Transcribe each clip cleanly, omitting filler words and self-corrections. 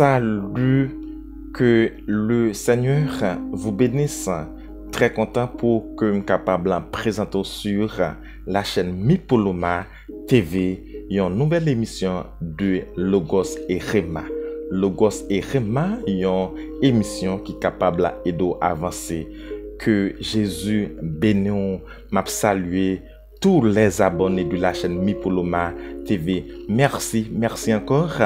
salue, que le Seigneur vous bénisse. Très content pour que je sois capable de présenter sur la chaîne Mipoloma TV une nouvelle émission de Logos et Rema. Logos et Rema, une émission qui est capable d'aider à avancer. Que Jésus bénisse, m'a salué tous les abonnés de la chaîne Mipoloma TV. Merci encore.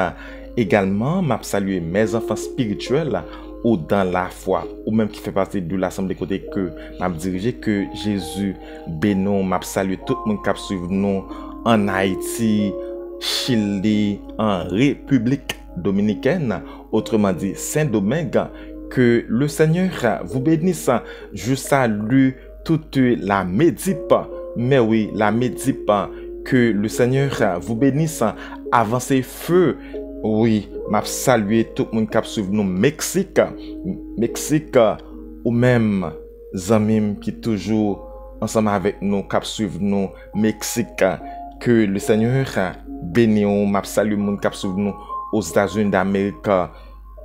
Également, m'a salué mes enfants spirituels ou dans la foi, ou même qui fait partie de l'assemblée côté que m'a dirigé. Que Jésus bénisse, m'a salué tout le monde qui suit nous en Haïti, Chili, en République Dominicaine, autrement dit Saint-Domingue. Que le Seigneur vous bénisse. Je salue toute la Médip, mais oui, la Médip. Que le Seigneur vous bénisse. Avancez feu. Oui, m'a salué tout le monde qui suit nous Mexique, ou même Zamim qui toujours ensemble avec nous qui suit nous Mexique. Que le Seigneur bénisse. M'a salué le monde qui suit nous aux États-Unis d'Amérique.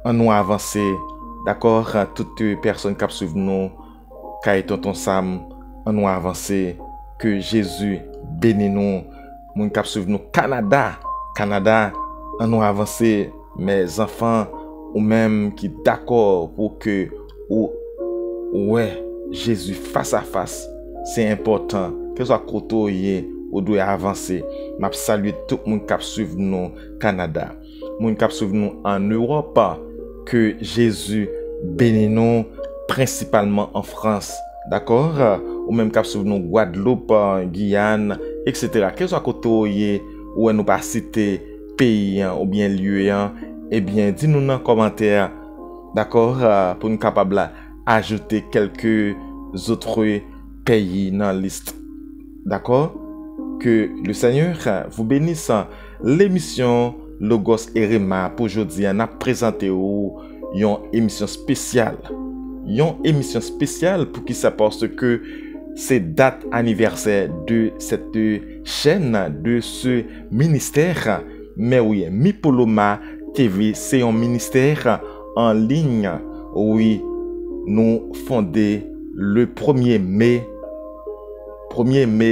En nous avancer. D'accord, toutes les personnes qui suivent nous, qui tonton Sam, en nous avancer. Que Jésus bénisse nous. Moun qui suivent nous Canada, en nous avancer. Mes enfants, ou même qui d'accord pour que, ouais, Jésus face à face, c'est important. Que ce soit côté ou doit avancer. M'a salué tout le monde qui suivent nous Canada, moun qui suivent nous en Europe. Que Jésus bénisse nous principalement en France, d'accord, ou même cap sur nous Guadeloupe, Guyane, etc. Quel soit côté où nous pas citer pays ou bien lieu, eh bien dis-nous dans les commentaires, d'accord, pour nous capable ajouter quelques autres pays dans la liste, d'accord. Que le Seigneur vous bénisse. L'émission Logos et Rema pour aujourd'hui, on a présenté une émission spéciale. Une émission spéciale pour qui ça parce que c'est date anniversaire de cette chaîne, de ce ministère. Mais oui, Mipoloma TV, c'est un ministère en ligne. Oui, nous fondé le 1er mai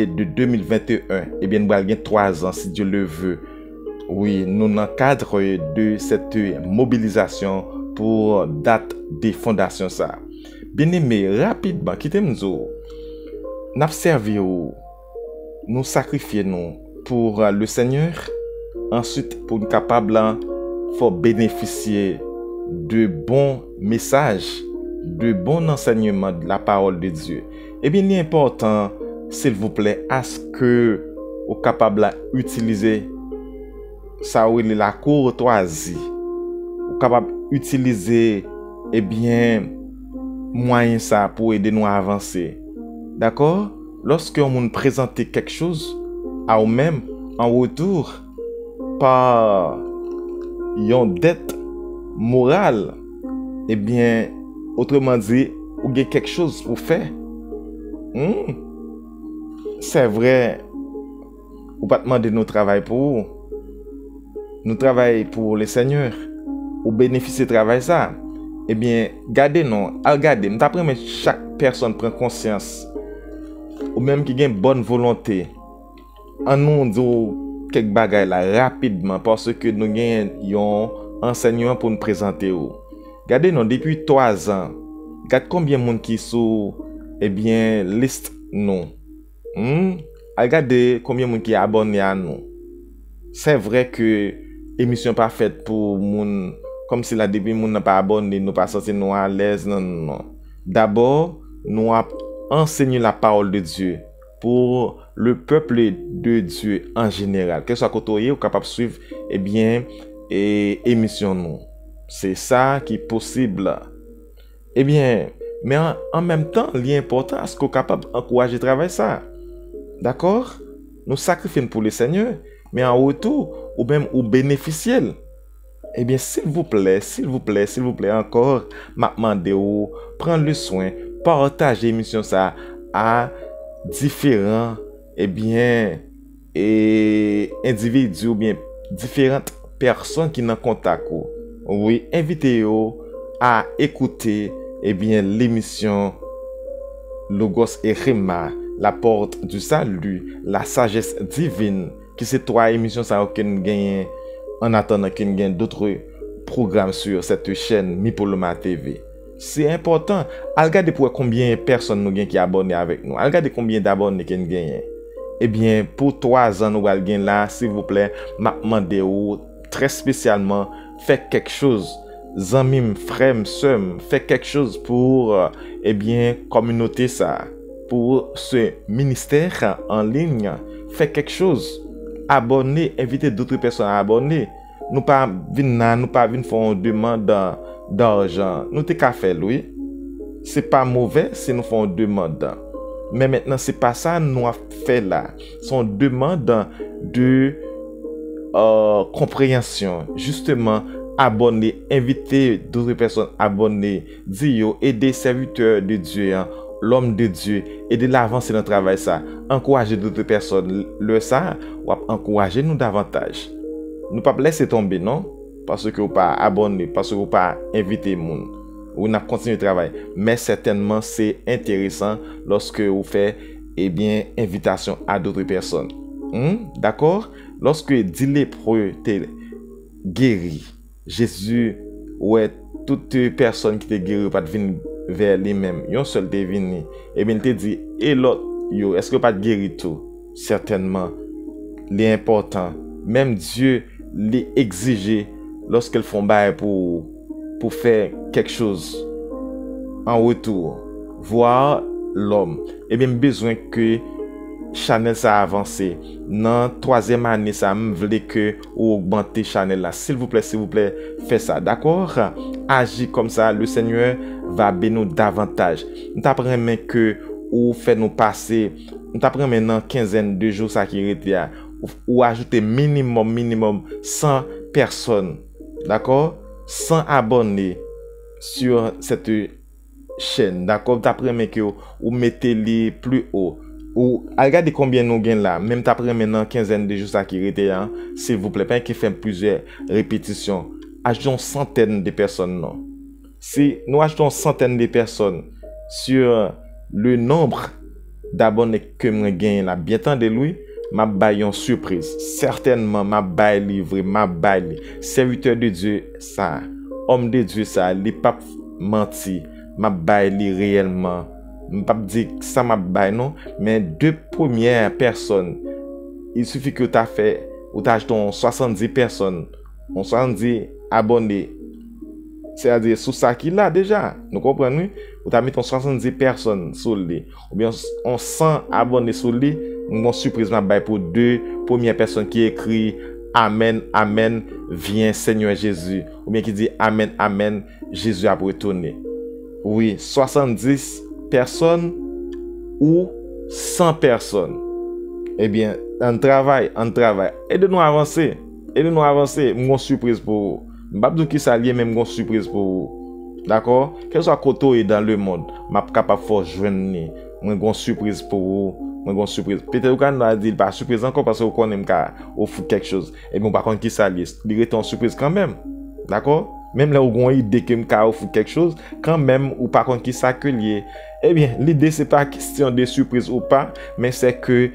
de 2021. Eh bien, nous avons 3 ans si Dieu le veut. Oui, nous dans le cadre de cette mobilisation pour date des fondations ça. Bien aimé, rapidement, quittez-nous. Nous servi, nous sacrifier nous pour le Seigneur. Ensuite, pour nous capables, faut bénéficier de bons messages, de bons enseignements de la parole de Dieu. Eh bien, il est important, s'il vous plaît, à ce que vous capable d'utiliser ça ou la courtoisie, ou capable d'utiliser eh bien moyen ça pour aider nous à avancer. D'accord? Lorsque on nous présente quelque chose à vous-même en retour par une dette morale, eh bien autrement dit, ou avez quelque chose pour faire. C'est vrai, ou pas demander nos travail pour vous. Nous travaillons pour le Seigneur, ou bénéficier de travail ça, eh bien, regardez-nous, nous apprenons chaque personne prend conscience, ou même qui a une bonne volonté, en nous dit quelques bagages là rapidement, parce que nous avons un enseignement pour nous présenter. Regardez-nous, depuis 3 ans, regardez combien de monde qui sont, eh bien, liste nous. Regardez combien de monde qui est abonné à nous. C'est vrai que émission pas faite pour moun comme si la depuis moun n'a pas abonné, nous pas sentir nous à l'aise, non. D'abord, nous a enseigné la parole de Dieu pour le peuple de Dieu en général. Que soit côté ou capable de suivre eh bien émission nous. C'est ça qui est possible. Eh bien, mais en même temps, l'important est ce qu'on est capable d'encourager à travailler ça. D'accord? Nous sacrifions pour le Seigneur, mais en retour, ou même ou bénéficier. Eh bien, s'il vous plaît, encore, m'a demandé ou prendre le soin, partager l'émission ça à différents, eh bien, individus ou bien différentes personnes qui n'ont contact. Oui, invitez-vous à écouter l'émission Logos et Rema, la porte du salut, la sagesse divine, qui c'est trois émissions ça que nous gagnons en attendant qu'il y ait d'autres programmes sur cette chaîne Mipoloma TV. C'est important. Regardez pour combien de personnes nous gagnent qui abonnent avec nous. Regardez combien d'abonnés qui nous gagnent. Pour 3 ans nous allons gagner là, s'il vous plaît, m'a demandé très spécialement faites quelque chose. Zanmim, frère, sœur, faites quelque chose pour communauté ça, pour ce ministère en ligne. Faites quelque chose. Abonnez, invitez d'autres personnes à abonner. Nous pas venir faire une demande d'argent. Nous te qu'à faire, oui. C'est pas mauvais si nous faisons une demande. Mais maintenant, c'est pas ça nous a fait là. C'est une demande de compréhension. Justement, abonner, inviter d'autres personnes à abonner, dire, aider serviteurs de Dieu, l'homme de Dieu, aider l'avancer dans le travail ça. Encourager d'autres personnes. Le ça, ou encourager nous davantage. Nous pas laisser tomber, non? Parce que vous pas abonné, parce que vous pas invité moun. Ou n'a continué le travail. Mais certainement, c'est intéressant lorsque vous faites, invitation à d'autres personnes. D'accord? Lorsque dit lépreux t'es guéri, Jésus, ouais, toute personne qui t'est guéri, pas de venir vers lui-même. Yon seul t'est venu. Il te dit, et l'autre, yo, est-ce que pas de guéri tout? Certainement. L'important. Même Dieu les exiger lorsqu'elles font bail pour faire quelque chose en retour, voir l'homme. Besoin que Chanel ça avance. Dans 3e année ça me voulait que ou augmenter Chanel là. S'il vous plaît, faites ça. D'accord? Agis comme ça, le Seigneur va bénir davantage. Nous t'apprenons que ou fait nous passer, nous t'apprenons maintenant 15 de jours ça qui était ou ajouter minimum 100 personnes, d'accord, 100 abonnés sur cette chaîne, d'accord. D'après que ou mettez les plus haut ou regardez combien nous gagnons là, même d'après maintenant 15 de jours ça qui était s'il vous plaît, pas qui fait plusieurs répétitions, ajoutons centaines de personnes non. Si nous ajoutons centaines de personnes sur le nombre d'abonnés que nous gagnons là, bien tant de lui, m'a baille une surprise. Certainement, m'a baille livré, m'a baille serviteur de Dieu ça, homme de Dieu ça, les pas menti, m'a baille réellement. M'pas dire que ça m'a baille non, mais 2 premières personnes, il suffit que tu as fait ou tu as acheté 70 personnes, 70 abonnés. C'est-à-dire sous ça qui là déjà, nous comprenons, ou tu as mis 70 personnes sur lui, ou bien on 100 abonnés sur lui. Mon surprise m'a bail pour 2 premières personnes qui écrit Amen, Amen, viens Seigneur Jésus. Ou bien qui dit Amen, Amen, Jésus a retourné. Oui, 70 personnes ou 100 personnes. En travail. Aidez-nous à avancer. Mon surprise pour vous. M'abdou qui s'allie même mon surprise pour vous. D'accord? Quel soit côté dans le monde, m'a capable de joindre mon surprise pour vous. Une surprise. Peut-être qu'on va dire pas surprise encore parce qu'on connaît qu'à offrir quelque chose. Par contre qui ça il est en surprise quand même. D'accord? Même là où on idée que m'ka offrir quelque chose, quand même ou par contre qui ça que lié. L'idée c'est pas question de surprise ou pas, mais c'est que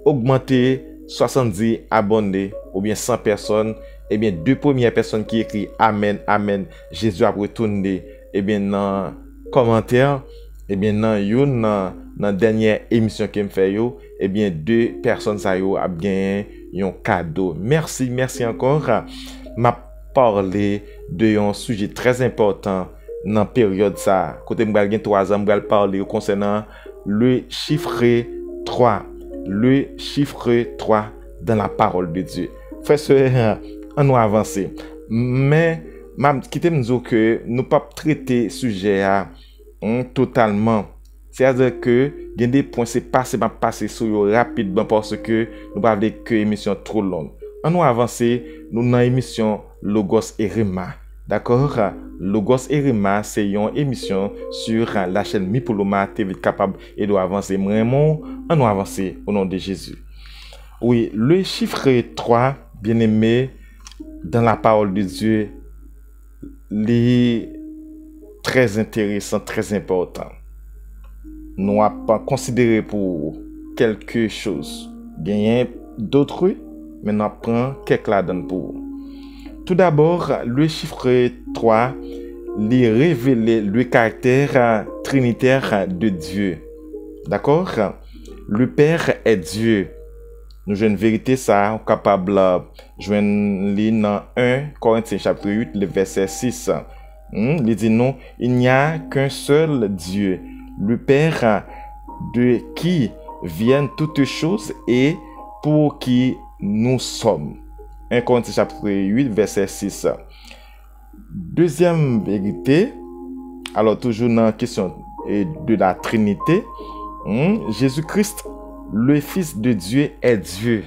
augmenter 70 abonnés ou bien 100 personnes, 2 premières personnes qui écrit Amen, Amen, Jésus a retourné, dans commentaire, dans dernière émission que me fait yo, 2 personnes ça yo a bien un cadeau. Merci encore. M'a parlé de un sujet très important dans période ça. Côté m'gal gen 3 ans, m'gal parler concernant le chiffre 3. Le chiffre 3 dans la parole de Dieu. Frère, on nous avancer. Mais m'a quitté me dire que nous pas traiter sujet totalement. C'est-à-dire que il y a des points c'est passer sur eux rapidement parce que nous pas avec que émission trop longue. On nous avancer, nous dans émission Logos et Rema. D'accord? Logos et Rema, c'est une émission sur la chaîne Mipoloma TV capable et doit avancer vraiment. On nous avancer au nom de Jésus. Oui, le chiffre 3, bien-aimé, dans la parole de Dieu, li très intéressant, très important. Nous avons pas considéré pour quelque chose. Gagner d'autres, mais nous prenons quelques là-dedans pour. Tout d'abord, le chiffre 3 lui révèle le caractère trinitaire de Dieu. D'accord? Le Père est Dieu. Nous avons une vérité, ça, capable de jouer dans 1 Corinthiens chapitre 8, le verset 6. Il dit non, il n'y a qu'un seul Dieu, le Père de qui viennent toutes choses et pour qui nous sommes. 1 Corinthiens chapitre 8, verset 6. Deuxième vérité, alors toujours dans la question de la Trinité, Jésus-Christ, le Fils de Dieu, est Dieu.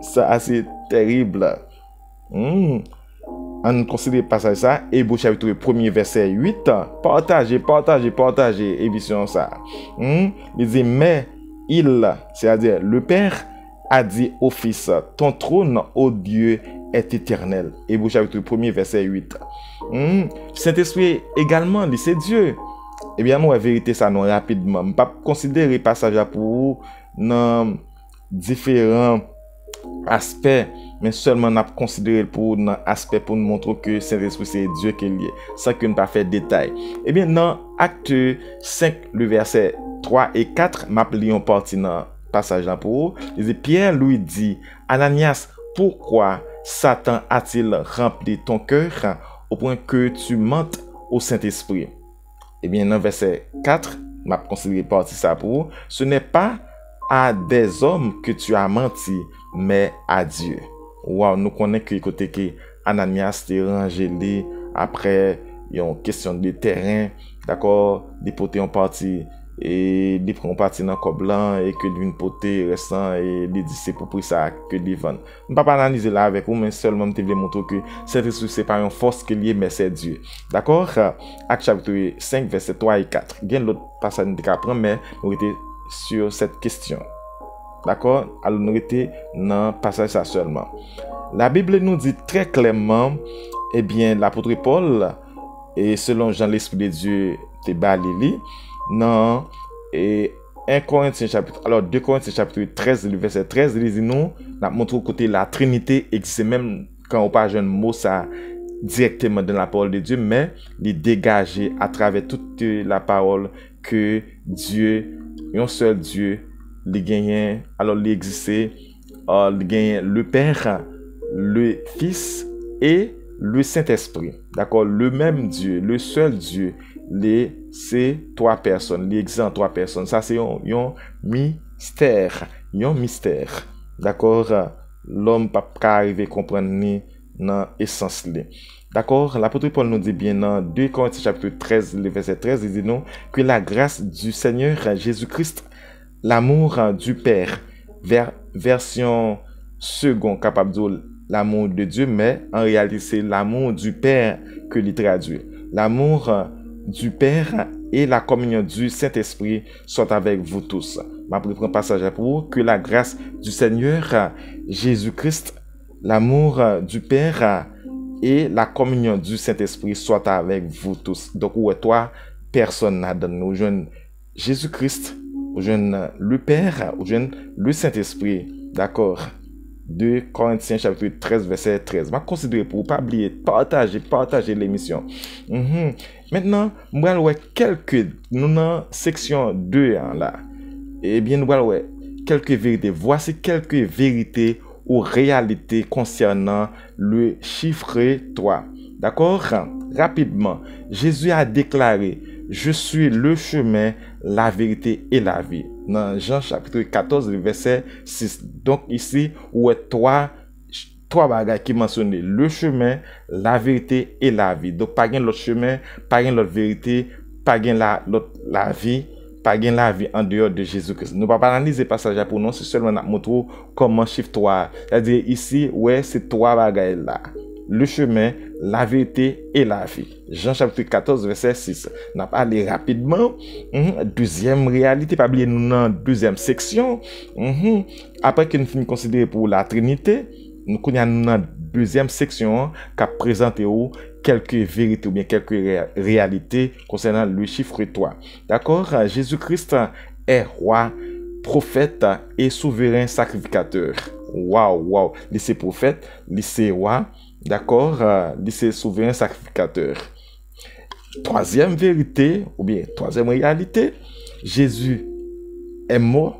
Ça, c'est terrible. On considère pas ça. Hébreux chapitre 1 verset 8. Partagez. Émission ça. Il dit, mais il, c'est-à-dire le Père, a dit au Fils, ton trône, ô Dieu, est éternel. Hébreux chapitre 1 verset 8. Saint-Esprit également, c'est Dieu. Eh bien, nous, la vérité, ça, nous, rapidement. Je ne pas considérer passage pour dans différents aspects, mais seulement nous considérer pour un aspect pour nous montrer que Saint-Esprit, c'est Dieu qui est lié, sans que nous pas fait détail. Eh bien, dans Acte 5, le verset 3 et 4, m'appelions partie dans passage là pour vous. Pierre lui dit, Ananias, pourquoi Satan a-t-il rempli ton cœur au point que tu mentes au Saint-Esprit? Eh bien, dans verset 4, m'a considéré partie ça pour ce n'est pas à des hommes que tu as menti, mais à Dieu. Wow, nous connaissons que côté que Ananias t'est rangé après une question de terrain, d'accord, des potés en partie et des prend partie dans corps blanc et que d'une poté restant et les disciples pour ça que les vendent. On pas analyser là avec vous mais seulement te veut montrer que cette ressource c'est pas une force qui liée mais c'est Dieu. D'accord? Acte chapitre 5 verset 3 et 4. Il y a l'autre passage de prendre mais on était sur cette question. D'accord? Alors nous était dans passage ça seulement. La Bible nous dit très clairement eh bien l'apôtre Paul et selon Jean l'esprit de Dieu te balili non et 1 Corinthiens chapitre alors 2 Corinthiens chapitre 13 le verset 13 il dit nous n'a montré côté la Trinité existe même quand on pas jeune mot ça directement dans la parole de Dieu mais il dégagé à travers toute la parole que Dieu un seul Dieu il gagne alors il existait il gagne le Père le Fils et le Saint-Esprit. D'accord? Le même Dieu, le seul Dieu, c'est trois personnes. Il existe en trois personnes. Ça, c'est un mystère. Un mystère. D'accord? L'homme ne peut pas arriver à comprendre ni dans l'essence. D'accord? L'apôtre Paul nous dit bien dans 2 Corinthiens chapitre 13, le verset 13, il dit non, que la grâce du Seigneur Jésus-Christ, l'amour du Père, version second, capable de dire l'amour de Dieu, mais en réalité, c'est l'amour du Père que l'il traduit. L'amour du Père et la communion du Saint-Esprit sont avec vous tous. Je vais prendre un passage pour vous. Que la grâce du Seigneur Jésus-Christ, l'amour du Père et la communion du Saint-Esprit soient avec vous tous. Donc, où est toi, personne n'a donné. Nous jeunes Jésus-Christ, nous jeunes le Père, nous jeunes le Saint-Esprit. D'accord? 2 Corinthiens chapitre 13 verset 13. Je considère pour ne pas oublier partager l'émission. Maintenant, nous allons voir nous dans section 2 là. Eh bien, nous allons voir quelques vérités. Voici quelques vérités ou réalités concernant le chiffre 3. D'accord? Rapidement, Jésus a déclaré, je suis le chemin, la vérité et la vie. Dans Jean chapitre 14, verset 6. Donc ici, où est trois bagages qui mentionnent le chemin, la vérité et la vie. Donc pas l'autre chemin, pas l'autre vérité, pas la vie, pas la vie en dehors de Jésus-Christ. Nous ne pouvons pas analyser le passage pour nous, c'est seulement notre montrer comment chiffre 3. C'est-à-dire ici, ouais, c'est trois bagages là. Le chemin, la vérité et la vie. Jean chapitre 14, verset 6. On a parlé rapidement. Deuxième réalité, pas oublier nous dans deuxième section. Après que nous finissons considérer pour la Trinité, nous connaissons dans deuxième section qui a présenté quelques vérités ou bien quelques réalités concernant le chiffre 3. D'accord? Jésus-Christ est roi, prophète et souverain sacrificateur. Waouh. Il est prophète, il est roi, d'accord? Il est souverain sacrificateur. Troisième vérité, ou bien troisième réalité, Jésus est mort.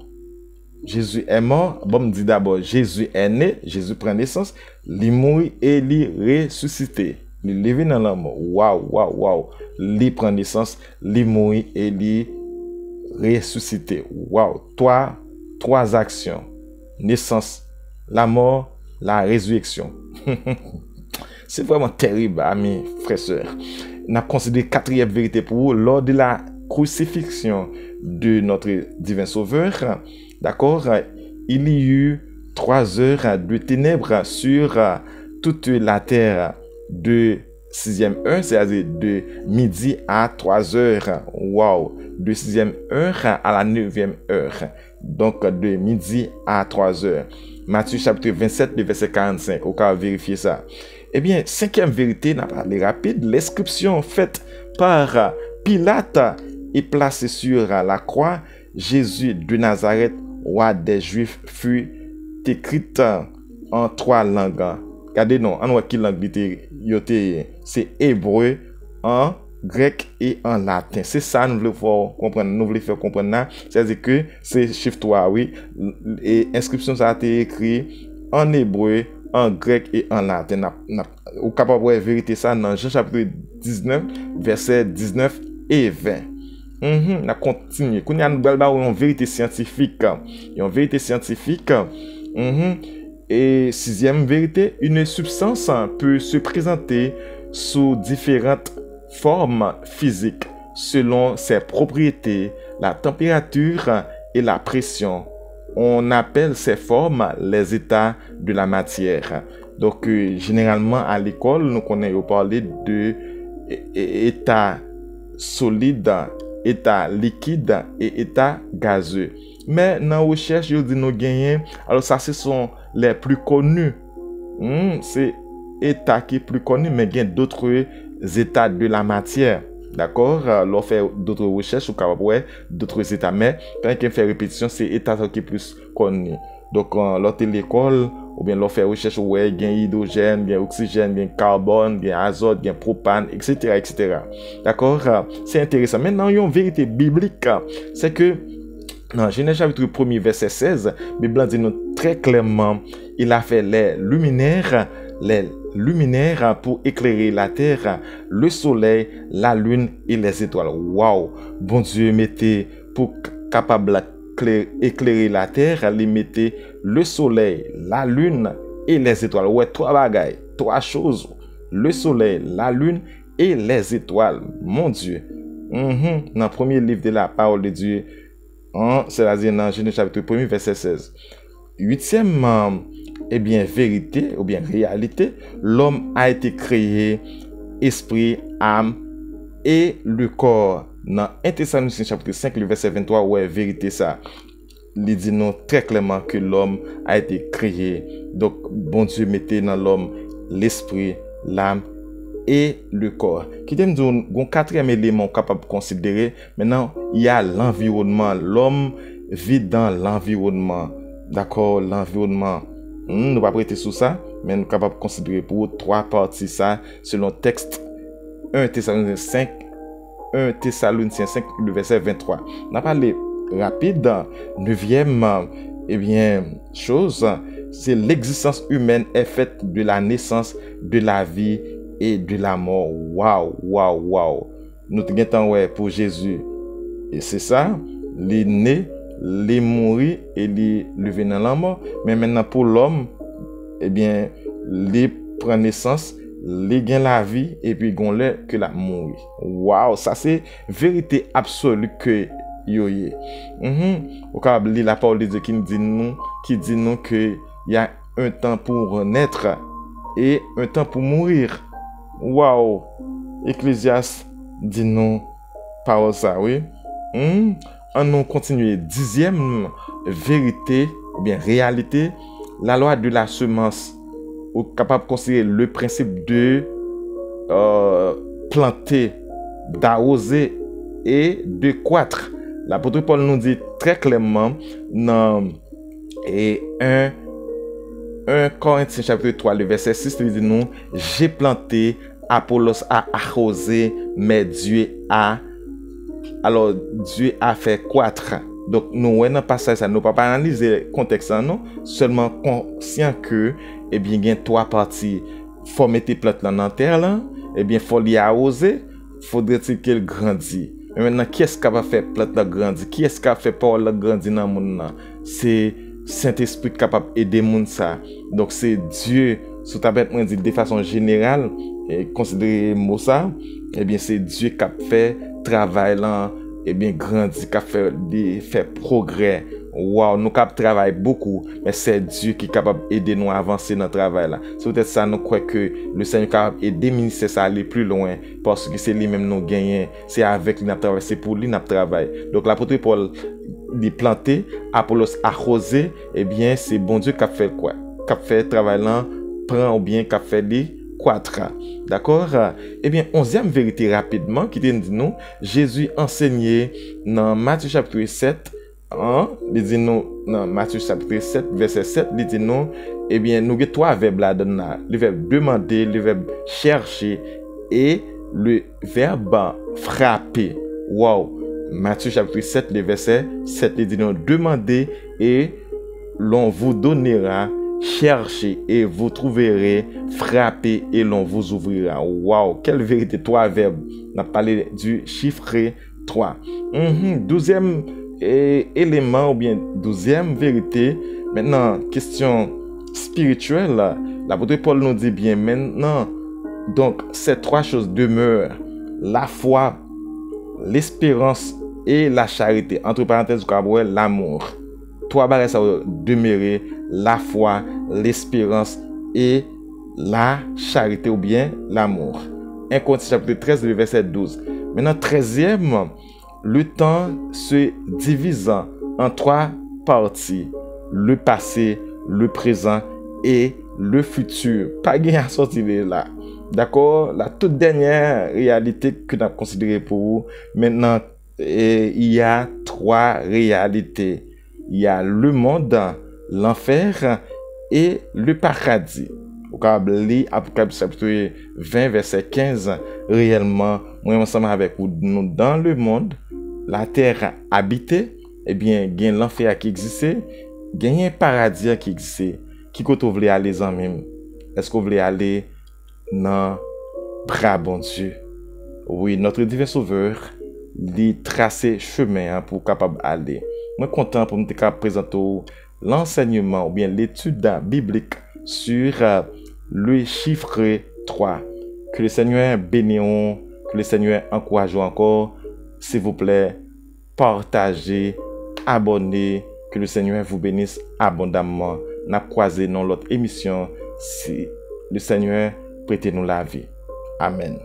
Jésus est mort. Bon, me dit d'abord, Jésus est né, Jésus prend naissance, il mourit et il ressuscité. Il levé dans la mort. Waouh. Il prend naissance, il mourit et il ressuscité. Waouh. Trois actions. Naissance, la mort, la résurrection. C'est vraiment terrible, amis, frères, sœurs. On a considéré quatrième vérité pour vous lors de la crucifixion de notre divin sauveur. D'accord? Il y eut 3 heures de ténèbres sur toute la terre de 6e heure, c'est-à-dire de midi à 3 heures. Waouh! De 6e heure à la 9e heure. Donc de midi à 3 heures. Matthieu chapitre 27, le verset 45. Au cas où vérifier ça. Eh bien, cinquième vérité, n'a pas parlé rapide, l'inscription faite par Pilate et placée sur la croix, Jésus de Nazareth, roi des Juifs, fut écrite en 3 langues. Regardez, non, en quelle langue c'est hébreu, en grec et en latin. C'est ça nous voulons comprendre, nous voulons faire comprendre. C'est-à-dire que c'est chiffre 3, oui, et inscription ça a été écrit en hébreu, en grec et en latin. Ou capable de vérité ça dans Jean chapitre 19, verset 19 et 20. On continue. Quand il y a une vérité scientifique, et sixième vérité, une substance peut se présenter sous différentes formes physiques selon ses propriétés, la température et la pression. On appelle ces formes les états de la matière. Donc, généralement, à l'école, nous connaissons parler de état solide, état liquide et état gazeux. Mais dans la recherche, je dis nous gagnons. Alors, ça, ce sont les plus connus. C'est état qui est plus connu, mais il y a d'autres états de la matière. D'accord? L'on fait d'autres recherches ou d'autres états. Mais quand on fait répétition, c'est l'état qui est plus connu. Donc, l'autre l'école, ou bien l'on fait recherche, il y a hydrogène, il y a oxygène, il y a carbone, il y a azote, il y a propane, etc. D'accord? C'est intéressant. Maintenant, il y a une vérité biblique. C'est que dans Genèse chapitre 1er, verset 16, la Bible dit nous très clairement, il a fait les luminaires pour éclairer la terre, le soleil, la lune et les étoiles. Waouh! Bon Dieu mettait pour capable éclairer la terre, il mettait le soleil, la lune et les étoiles. Ouais, 3 bagailles, 3 choses. Le soleil, la lune et les étoiles. Mon Dieu. Dans le premier livre de la parole de Dieu, c'est-à-dire dans Genèse chapitre 1er, verset 16. 8e, eh bien, vérité ou bien réalité, l'homme a été créé, esprit, âme et le corps. Dans 1 Thessaloniciens chapitre 5, le verset 23, ouais, vérité ça. Il dit nous très clairement que l'homme a été créé. Donc, bon Dieu mettait dans l'homme l'esprit, l'âme et le corps. Qui t'aime dire un quatrième élément capable de considérer. Maintenant, il y a l'environnement. L'homme vit dans l'environnement. D'accord, l'environnement. Nous ne pas prêter sur ça, mais nous sommes capables de considérer pour 3 parties ça, selon texte 1 Thessaloniciens 5, le verset 23. On a parlé rapide. 9e, eh bien, chose, c'est l'existence humaine est faite de la naissance, de la vie et de la mort. Waouh. Nous avons ouais pour Jésus. Et c'est ça, les nés, les mourir et les lever dans la mort. Mais maintenant pour l'homme, eh bien, les prend naissance, les gain la vie et puis gon le que la mourir. Waouh, ça c'est vérité absolue que yoye. Au cas où la parole de Dieu qui dit nous que il y a un temps pour naître et un temps pour mourir. Waouh. Ecclésiaste dit nous parole ça, oui. On continue. 10e vérité ou bien réalité, la loi de la semence capable de considérer le principe de planter, d'arroser et de croître. L'apôtre Paul nous dit très clairement dans 1 Corinthiens chapitre 3, le verset 6, il dit nous, j'ai planté, Apollos a arrosé, mais Dieu a fait croître. Donc, nous, dans le passage, nous ne pouvons pas analyser le contexte, non, seulement conscient que, eh bien, il y a 3 parties. Il faut mettre les plantes dans la terre, là, eh bien, il faut les arroser, faudrait-il qu'elle grandisse. Mais maintenant, qui est-ce qui va faire plante la grandir? Qui est-ce qui a fait Paul la grandir dans le monde? C'est Saint-Esprit capable d'aider le monde ça. Donc, c'est Dieu, sous ta bête, dit de façon générale, et considérer le mot ça, eh bien, c'est Dieu qui a fait travail là, eh bien, grandir, qui a fait progrès. Wow, nous cap travailler beaucoup, mais c'est Dieu qui est capable d'aider nous à avancer dans le travail là. C'est peut-être ça nous croit que le Seigneur est capable d'aider le ministère ça aller plus loin parce que c'est lui-même nous gagner, c'est avec lui nous travailler, c'est pour lui nous travailler. Donc l'apôtre Paul dit planter, Apollos arroser, eh bien c'est bon Dieu qui a fait quoi? Qui a fait travail là, prend ou bien qui a fait des croître. D'accord? Eh bien, 11e vérité rapidement qui dit nous, Jésus enseignait dans Matthieu chapitre 7. Il dit nous, dans Matthieu chapitre 7, verset 7, il dit nous, eh bien, nous avons 3 verbes là-dedans. Le verbe demander, le verbe chercher et le verbe frapper. Wow! Matthieu chapitre 7, le verset 7, il dit nous, demandez et l'on vous donnera, cherchez et vous trouverez, frappez et l'on vous ouvrira. Wow! Quelle vérité! 3 verbes. On a parlé du chiffre 3. 12e élément ou bien 12e vérité. Maintenant, question spirituelle. L'apôtre Paul nous dit bien maintenant. Donc, ces 3 choses demeurent. La foi, l'espérance et la charité. Entre parenthèses, l'amour. 3 barres ça va demeurer. La foi, l'espérance et la charité ou bien l'amour. 1 Corinthiens chapitre 13, le verset 12. Maintenant, 13e, le temps se divisant en 3 parties. Le passé, le présent et le futur. Pas gain à sortir là. D'accord? La toute dernière réalité que nous avons considérée pour vous. Maintenant, il y a 3 réalités. Il y a le monde, l'enfer et le paradis. Au cas lire Apocalypse chapitre 20, verset 15. Réellement, moi ensemble avec vous, nous dans le monde, la terre habitée, eh bien, il y a l'enfer qui existe, il y a un paradis qui existe. Qui côté vous voulez aller en même? Est-ce que vous voulez aller dans bras bon Dieu? Oui, notre divin sauveur, il tracer chemin pour capable aller. Moi content pour me présenter l'enseignement ou bien l'étude biblique sur le chiffre 3. Que le Seigneur bénisse, que le Seigneur encourage encore. S'il vous plaît, partagez, abonnez, que le Seigneur vous bénisse abondamment. N'a croisé dans l'autre émission si le Seigneur prête nous la vie. Amen.